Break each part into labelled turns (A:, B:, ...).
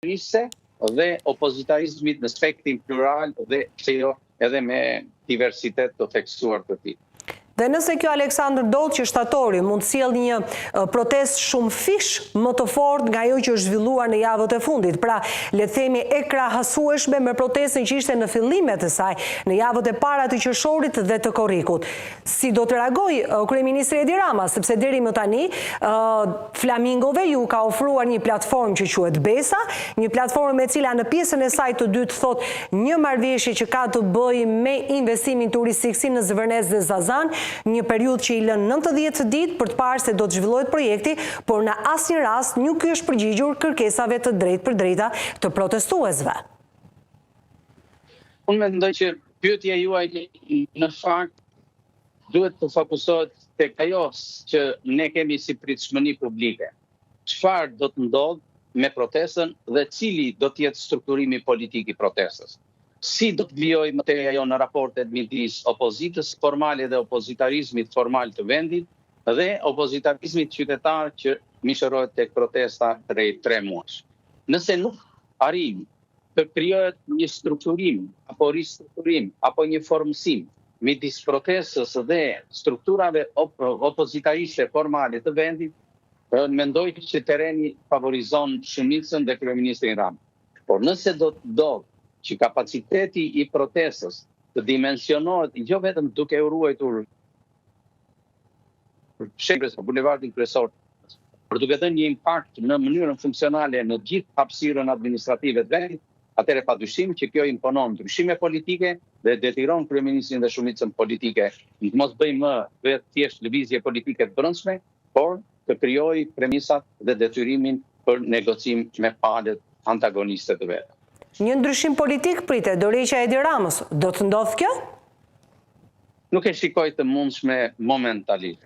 A: qeverisë dhe opozitarizmit në spektrin plural dhe edhe me diversitet të theksuar të tij.
B: Dhe nëse kjo Aleksandër Dodh që shtatori mund sjell një protestë shumë fish më të fortë nga ajo që është zhvilluar në javët e fundit, pra le të themi e krahasueshme me protestën që ishte në fillimet e saj, në javët e para të qershorit dhe të korrikut. Si do të reagojë kryeministri Edi Rama, sepse deri më tani Flamingove ju ka ofruar një platformë që quhet Besa, një platformë me cila në pjesën e saj të dytë thot një marrëveshje që ka të bëjë me investimin turistik si në Zvërnes dhe Zazan, një periudhë që i lën 90 ditë për të parë se do të zhvillohet projekti, por në asnjë rast nuk është përgjigjur kërkesave të drejtë për drejta të protestuesve.
A: Unë mendoj që pyetja juaj në fakt duhet të fokusohet tek ajo që ne kemi si pritshmëri publike. Çfarë do të ndodhë me protestën dhe cili do të jetë strukturimi politik i protestës. Si do të vijojë më tej ajo në raportet midis opozitës formale dhe opozitarizmit formal të vendit dhe opozitarizmit qytetar që mishërohet tek protesta rreth 3 muajsh. Nëse nuk arrijmë të krijohet një strukturim apo ristrukturim apo një formësim midis protestës dhe strukturave opozitariste formale të vendit, mendoj që terreni favorizon shumicën dhe kryeministrin Rama. Por nëse do që kapaciteti i protestës të dimensionohet jo vetëm duke u ruajtur bulevardin kryesor, por duke dhënë një impakt në mënyrën funksionale në gjithë hapësirën administrative të vendit, atëherë padyshim që kjo imponon ndryshime politike dhe detyron kryeministrin dhe shumicën politike të mos bëjmë më vetë thjesht lëvizje politike të brendshme, por të krijojë premisat dhe detyrimin për negocim me palët antagoniste të vetë.
B: Një ndryshim politik pritet dorëheqja e Edi Ramës. Do të ndodhë kjo?
A: Nuk e shikoj të mundshme momentalisht.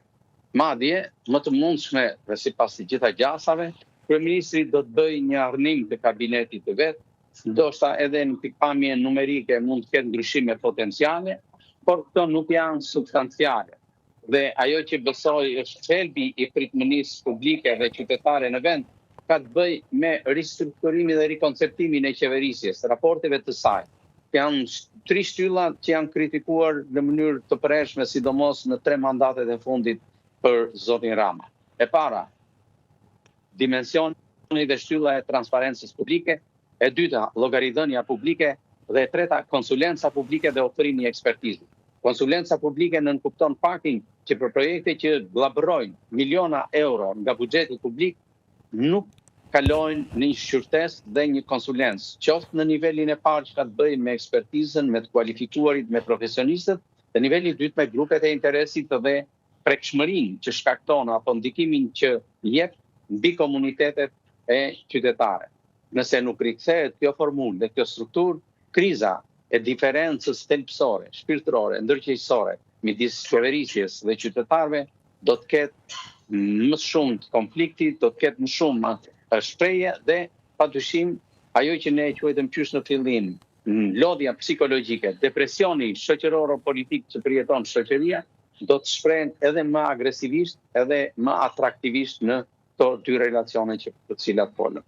A: Madje, më të mundshme dhe sipas të gjitha gjasave, kryeministri do të bëjë një arrim të kabinetit të vet, ndoshta edhe në pikpamje numerike mund të ketë ndryshime potenciale, por këto nuk janë substanciale. Dhe ajo që besoj është thelbi i pritshmërisë publike dhe qytetare në vend, ka të bëj me ristrukturimin dhe rikonceptimin e qeverisjes, raporteve të saj. Janë 3 shtylla që janë kritikuar në mënyrë të prershme, sidomos në 3 mandatet e fundit për zotin Rama. E para, dimensioni dhe shtylla e transparencës publike, e dyta, llogaridhënia publike dhe e treta, konsulenca publike dhe ofrimi i ekspertizës. Konsulenca publike nënkupton faktin që për projekte që vllabërojnë miliona euro nga buxheti publik nuk kalojnë një shqyrtesë dhe një konsulencë, qoftë në nivelin e parë që ka të bëjë me ekspertizën, me të kualifikuarit, me profesionistët, dhe niveli i dytë me grupet e interesit dhe prekshmërinë që shkakton apo ndikimin që jep mbi komunitetet e qytetare. Nëse nuk rikthehet kjo formulë dhe kjo strukturë, kriza e diferencës thelbësore, shpirtërore, ndërgjegjësore midis qeverisjes dhe qytetarëve do të ketë më shumë të konfliktit, do të ketë më shumë shprehje dhe padyshim ajo që ne e quajtëm qysh në fillim, lodhja psikologjike, depresioni shoqëror politik që përjeton shoqëria, do të shprehen edhe më agresivisht edhe më atraktivisht në këto 2 relacione që për të cilat folëm.